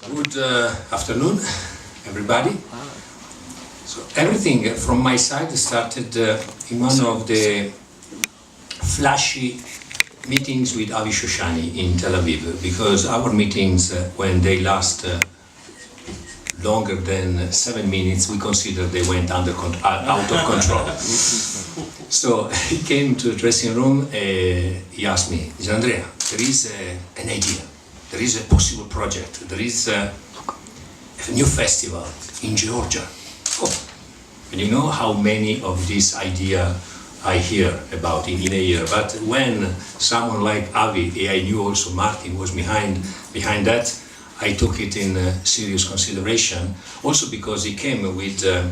Good afternoon, everybody. So everything from my side started in one of the flashy meetings with Avi Shoshani in Tel Aviv, because our meetings, when they last longer than 7 minutes, we consider they went out of control. So he came to the dressing room, he asked me, Gianandrea, there is an idea, there is a possible project, there is a new festival in Georgia. Oh, and you know how many of these ideas I hear about in a year, but when someone like Avi, I knew also Martin was behind that, I took it in serious consideration, also because he came with a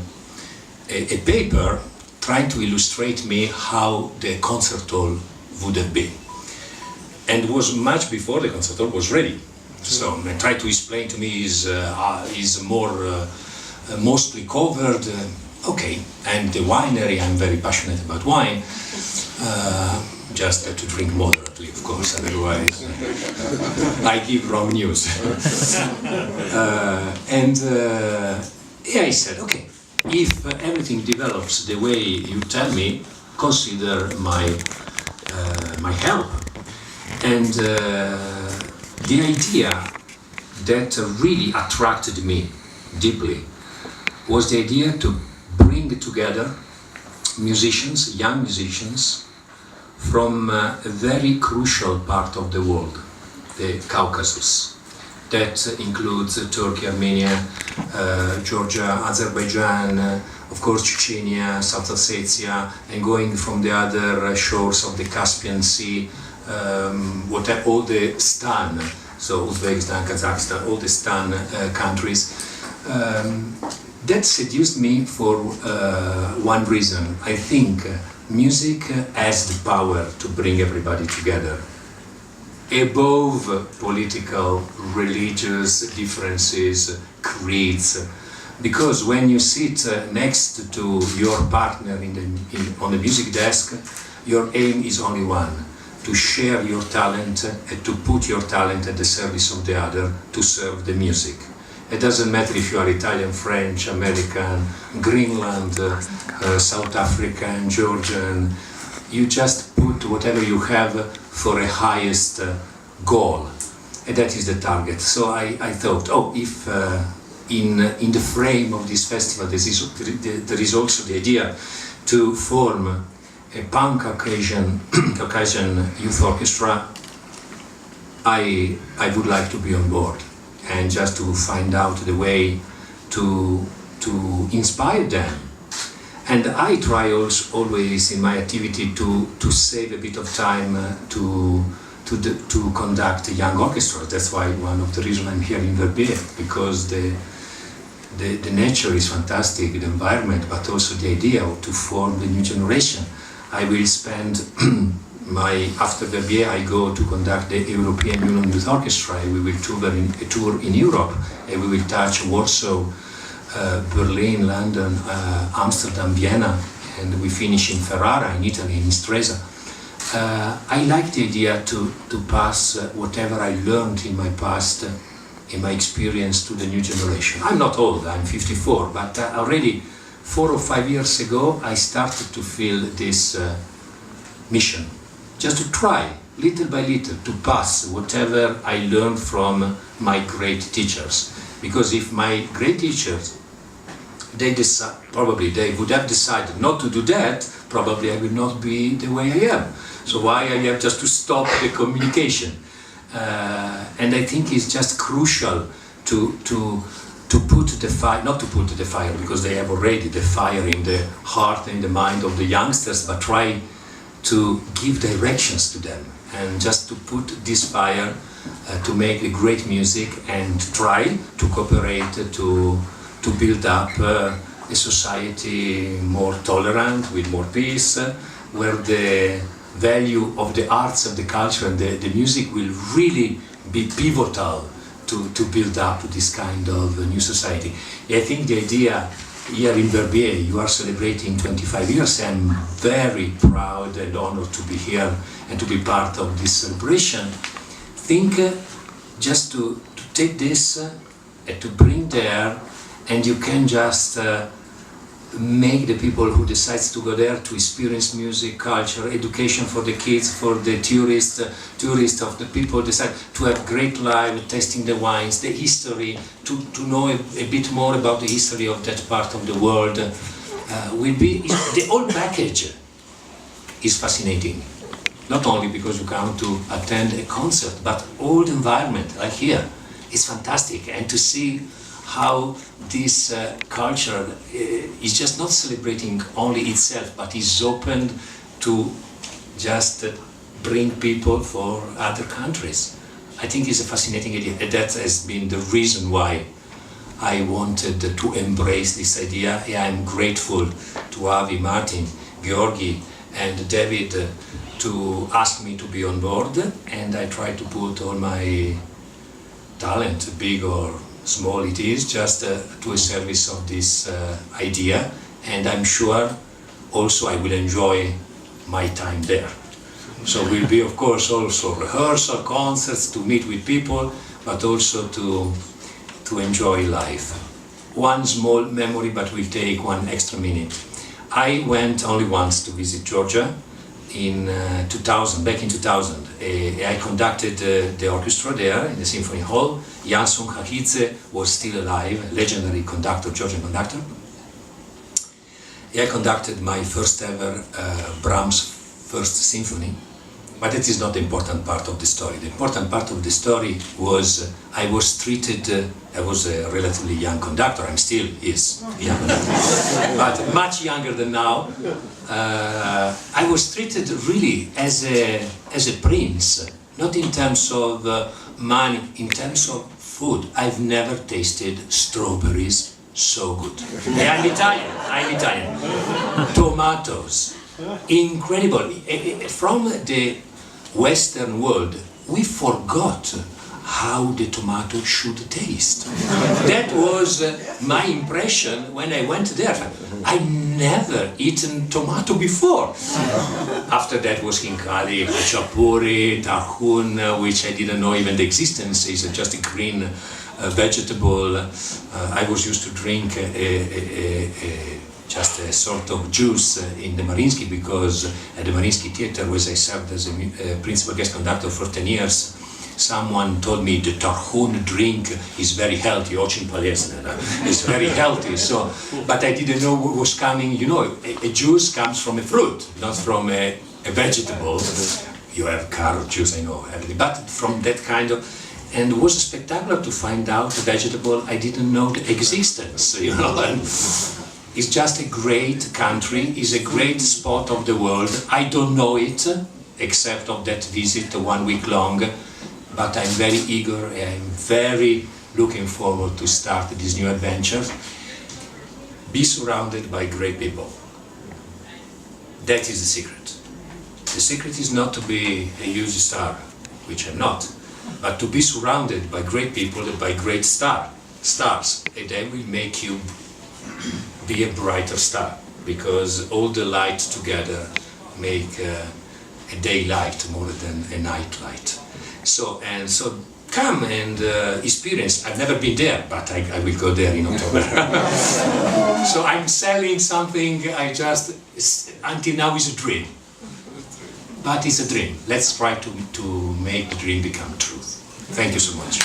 paper trying to illustrate me how the concert hall would have been. And it was much before the concert hall was ready. So he tried to explain to me is more mostly covered. Okay, and the winery, I'm very passionate about wine, just to drink moderately, of course, otherwise I give wrong news. I said, okay, if everything develops the way you tell me, consider my help. And the idea that really attracted me deeply was the idea to bring together musicians, young musicians, from a very crucial part of the world, the Caucasus. That includes Turkey, Armenia, Georgia, Azerbaijan, of course Chechnya, South Ossetia, and going from the other shores of the Caspian Sea, all the Stan, so Uzbekistan, Kazakhstan, all the Stan countries. That seduced me for one reason. I think music has the power to bring everybody together, above political, religious differences, creeds. Because when you sit next to your partner on the music desk, your aim is only one: to share your talent and to put your talent at the service of the other, to serve the music. It doesn't matter if you are Italian, French, American, Greenland, South African, Georgian. You just put whatever you have for a highest goal, and that is the target. So I thought, if in the frame of this festival there is also the idea to form a pan-Caucasian youth orchestra, I would like to be on board, and just to find out the way to inspire them. And I try also always in my activity to save a bit of time to conduct a young orchestra. That's why one of the reasons I'm here in Verbier, because the nature is fantastic, the environment, but also the idea to form the new generation. I will spend after Verbier, I go to conduct the European Union Youth Orchestra. We will tour in Europe, and we will touch Warsaw, Berlin, London, Amsterdam, Vienna, and we finish in Ferrara, in Italy, in Stresa. I like the idea to pass whatever I learned in my past, in my experience, to the new generation. I'm not old, I'm 54, but already 4 or 5 years ago I started to feel this mission, just to try, little by little, to pass whatever I learned from my great teachers. Because if my great teachers, probably they would have decided not to do that, probably I will not be the way I am. So why I have just to stop the communication? And I think it's just crucial to put the fire, not to put the fire, because they have already the fire in the heart and the mind of the youngsters, but try to give directions to them, and just to put this fire to make the great music, and try to cooperate to build up a society more tolerant, with more peace, where the value of the arts and the culture and the music will really be pivotal to build up this kind of new society. I think the idea here in Verbier, you are celebrating 25 years. I'm very proud and honored to be here and to be part of this celebration. Think just to take this to bring there, and you can just make the people who decides to go there to experience music, culture, education for the kids, for the tourists of the people decide to have great life, tasting the wines, the history, to know a bit more about the history of that part of the world. Will be the whole package is fascinating. Not only because you come to attend a concert, but all the environment, like here, is fantastic. And to see how this culture is just not celebrating only itself, but is open to just bring people for other countries. I think it's a fascinating idea. That has been the reason why I wanted to embrace this idea. Yeah, I'm grateful to Avi, Martin, Georgi, and David to ask me to be on board, and I try to put all my talent, big or small it is, just to a service of this idea, and I'm sure also I will enjoy my time there. So will be of course also rehearsal, concerts, to meet with people, but also to enjoy life. One small memory, but we'll take one extra minute. I went only once to visit Georgia in 2000, back in 2000. I conducted the orchestra there in the Symphony Hall. Jansson Khakidze was still alive, legendary conductor, Georgian conductor. I conducted my first ever Brahms First Symphony, but it is not the important part of the story. The important part of the story was I was treated, I was a relatively young conductor, I'm still young, but much younger than now. I was treated really as a prince, not in terms of money, in terms of food. I've never tasted strawberries so good. I'm Italian. Tomatoes, incredible. From the Western world, we forgot how the tomato should taste. That was my impression when I went there. I never eaten tomato before. After that was khinkali, khachapuri, tarhun, which I didn't know even the existence. Is just a green vegetable. I was used to drink just a sort of juice in the Mariinsky, because at the Mariinsky Theater, where I served as a principal guest conductor for 10 years, someone told me the tarhun drink is very healthy, очень полезно. It's very healthy. So, but I didn't know what was coming. You know, a juice comes from a fruit, not from a vegetable. You have carrot juice, I know, but from that kind of. And it was spectacular to find out a vegetable I didn't know the existence. You know. And it's just a great country, it's a great spot of the world. I don't know it, except of that visit 1 week long, but I'm very eager, I'm very looking forward to start this new adventure. Be surrounded by great people. That is the secret. The secret is not to be a huge star, which I'm not, but to be surrounded by great people, by great stars, and they will make you be a brighter star, because all the light together make a daylight more than a night light. So come and experience. I've never been there, but I will go there in October. So I'm selling something I just, until now is a dream. But it's a dream. Let's try to make the dream become truth. Thank you so much.